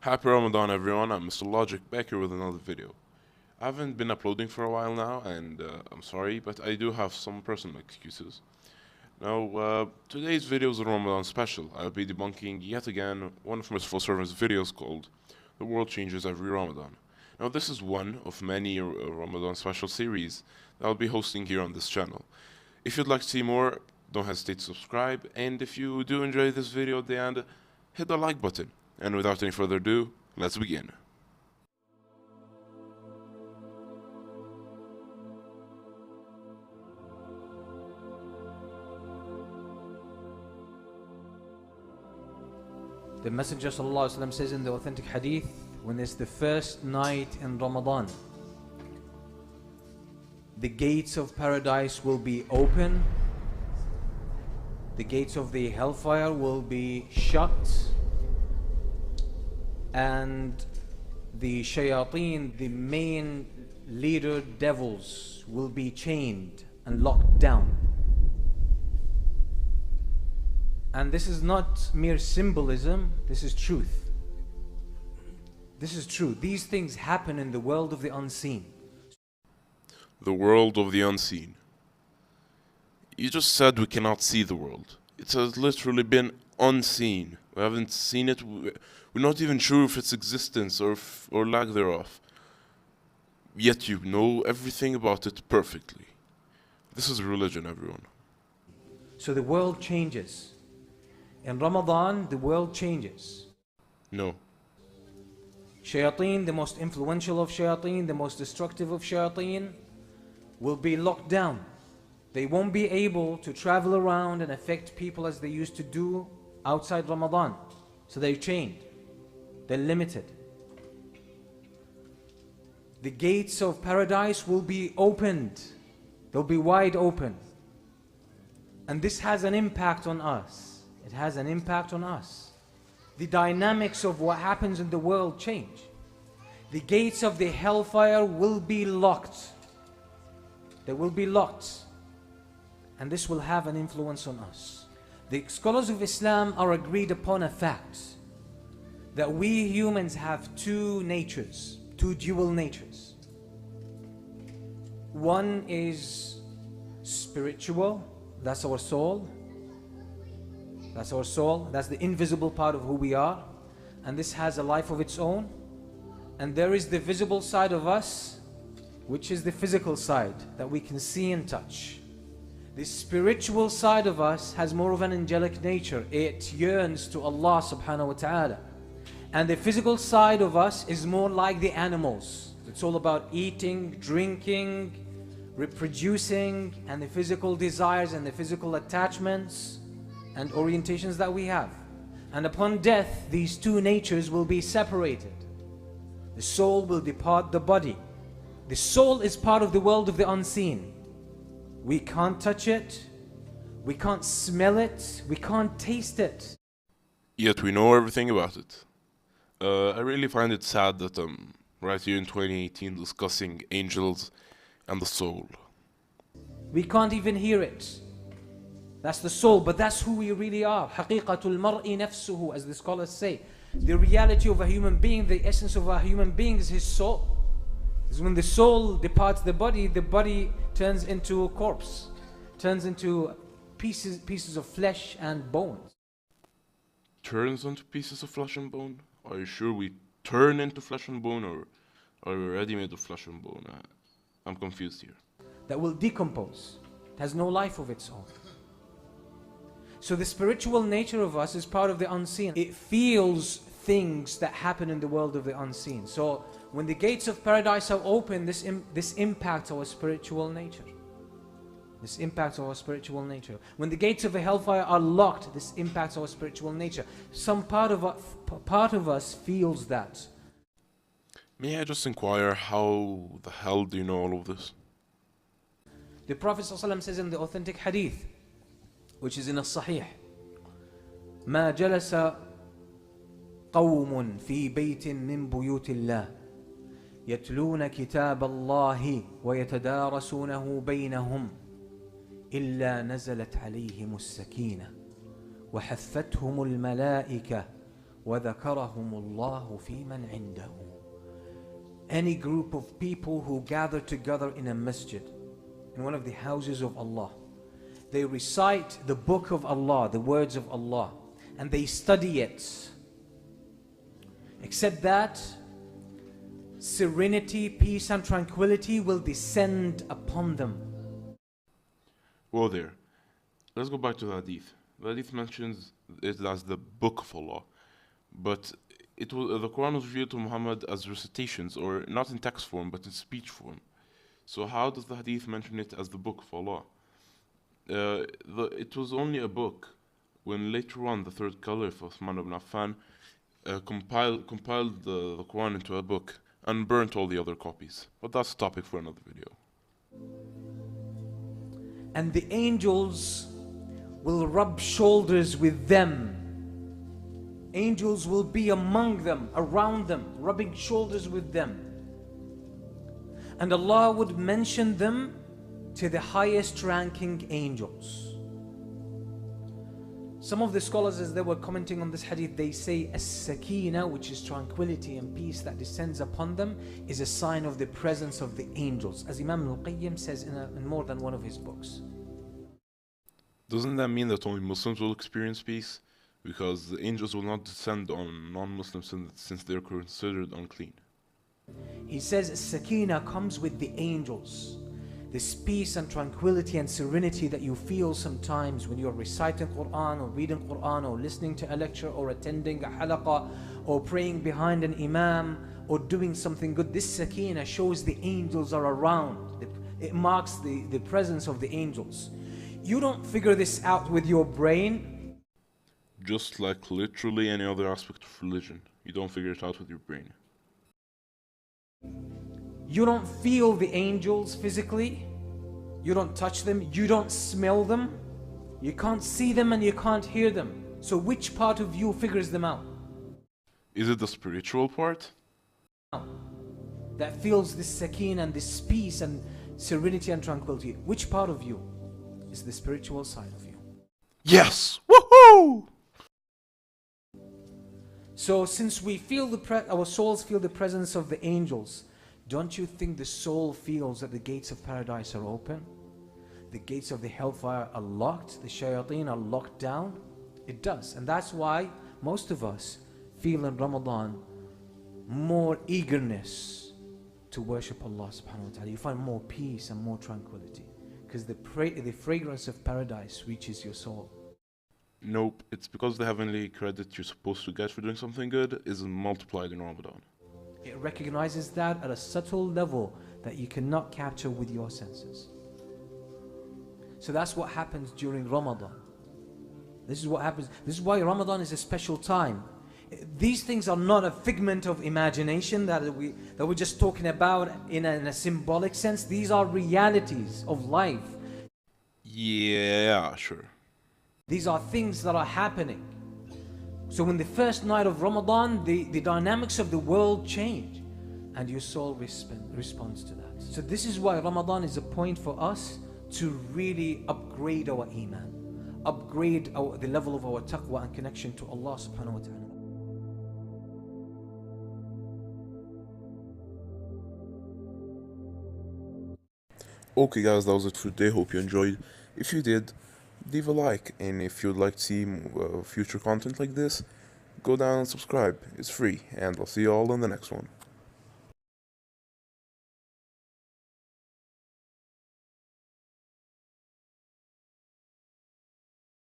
Happy Ramadan everyone, I'm Mr. Logic back here with another video. I haven't been uploading for a while now and I'm sorry, but I do have some personal excuses. Now, today's video is a Ramadan special. I'll be debunking yet again one of Merciful Servant's videos called The World Changes Every Ramadan. Now this is one of many Ramadan special series that I'll be hosting here on this channel. If you'd like to see more, don't hesitate to subscribe, and if you do enjoy this video at the end, hit the like button. And without any further ado, let's begin. The Messenger ﷺ says in the authentic hadith, when it's the first night in Ramadan, the gates of paradise will be open, the gates of the hellfire will be shut, and the shayateen, the main leader devils, will be chained and locked down. And this is not mere symbolism, this is truth. This is true. These things happen in the world of the unseen. The world of the unseen. You just said we cannot see the world. It has literally been unseen. We haven't seen it. We're not even sure of its existence or lack thereof. Yet you know everything about it perfectly. This is religion, everyone. So the world changes. In Ramadan, the world changes. No. Shayateen, the most influential of shayateen, the most destructive of shayateen, will be locked down. They won't be able to travel around and affect people as they used to do outside Ramadan. So they're chained. They're limited. The gates of paradise will be opened. They'll be wide open. And this has an impact on us. It has an impact on us. The dynamics of what happens in the world change. The gates of the hellfire will be locked. They will be locked. And this will have an influence on us. The scholars of Islam are agreed upon a fact that we humans have two natures, two dual natures. One is spiritual, that's our soul. That's our soul, that's the invisible part of who we are. And this has a life of its own. And there is the visible side of us, which is the physical side that we can see and touch. The spiritual side of us has more of an angelic nature. It yearns to Allah subhanahu wa ta'ala. And the physical side of us is more like the animals. It's all about eating, drinking, reproducing, and the physical desires and the physical attachments and orientations that we have. And upon death, these two natures will be separated. The soul will depart the body. The soul is part of the world of the unseen. We can't touch it, we can't smell it, we can't taste it. Yet we know everything about it. I really find it sad that I'm right here in 2018 discussing angels and the soul. We can't even hear it. That's the soul, but that's who we really are. حَقِيقَةُ الْمَرْءِ نَفْسُهُ, as the scholars say. The reality of a human being, the essence of a human being is his soul. Because when the soul departs the body turns into a corpse, turns into pieces of flesh and bones. Turns into pieces of flesh and bone? Are you sure we turn into flesh and bone, or are we already made of flesh and bone? I'm confused here. That will decompose. It has no life of its own. So the spiritual nature of us is part of the unseen. It feels things that happen in the world of the unseen. So when the gates of paradise are open, this impacts our spiritual nature. This impacts our spiritual nature. When the gates of the hellfire are locked, this impacts our spiritual nature. Some part of us feels that. May I just inquire, how the hell do you know all of this? The Prophet ﷺ says in the authentic hadith, which is in الصحيح, ما جلس قوم في بيت من بيوت الله يتلون كتاب الله ويتدارسونه بينهم إلا نزلت عليهم السكينة وحفتهم الملائكة وَذَكَرَهُمُ اللَّهُ فِي مَنْ عِنْدَهُ. Any group of people who gather together in a masjid, in one of the houses of Allah, they recite the book of Allah, the words of Allah, and they study it. Except that serenity, peace and tranquility will descend upon them. Well, there. Let's go back to the hadith. The hadith mentions it as the book of Allah, but the Quran was revealed to Muhammad as recitations, or not in text form, but in speech form. So how does the hadith mention it as the book of Allah? It was only a book when later on the third caliph, Uthman ibn Affan, compiled the Quran into a book and burnt all the other copies. But that's a topic for another video. And the angels will rub shoulders with them. Angels will be among them, around them, rubbing shoulders with them. And Allah would mention them to the highest ranking angels. Some of the scholars, as they were commenting on this hadith, they say as-sakina, which is tranquility and peace that descends upon them, is a sign of the presence of the angels, as Imam al-Qayyim says in more than one of his books. Doesn't that mean that only Muslims will experience peace? Because the angels will not descend on non-Muslims since they're considered unclean. He says sakina comes with the angels. This peace and tranquility and serenity that you feel sometimes when you're reciting Quran or reading Quran or listening to a lecture or attending a halaqah or praying behind an imam or doing something good. This sakina shows the angels are around. It marks the presence of the angels. You don't figure this out with your brain. Just like literally any other aspect of religion, you don't figure it out with your brain. You don't feel the angels physically. You don't touch them. You don't smell them. You can't see them and you can't hear them. So which part of you figures them out? Is it the spiritual part? That feels this sakina and this peace and serenity and tranquility. Which part of you is the spiritual side of you? Yes! Woohoo! So since we feel our souls feel the presence of the angels, don't you think the soul feels that the gates of paradise are open? The gates of the hellfire are locked, the shayateen are locked down? It does. And that's why most of us feel in Ramadan more eagerness to worship Allah subhanahu wa ta'ala. You find more peace and more tranquility because the fragrance of paradise reaches your soul. Nope, it's because the heavenly credit you're supposed to get for doing something good is multiplied in Ramadan. It recognizes that at a subtle level that you cannot capture with your senses. So that's what happens during Ramadan. This is what happens. This is why Ramadan is a special time. These things are not a figment of imagination that we're just talking about in a symbolic sense. These are realities of life. Yeah, sure. These are things that are happening. So when the first night of Ramadan, the dynamics of the world change and your soul responds to that. So this is why Ramadan is a point for us to really upgrade our iman, upgrade the level of our taqwa and connection to Allah subhanahu wa ta'ala. Okay guys, that was it for today. Hope you enjoyed. If you did, leave a like, and if you'd like to see future content like this, go down and subscribe. It's free, and I'll see you all in the next one.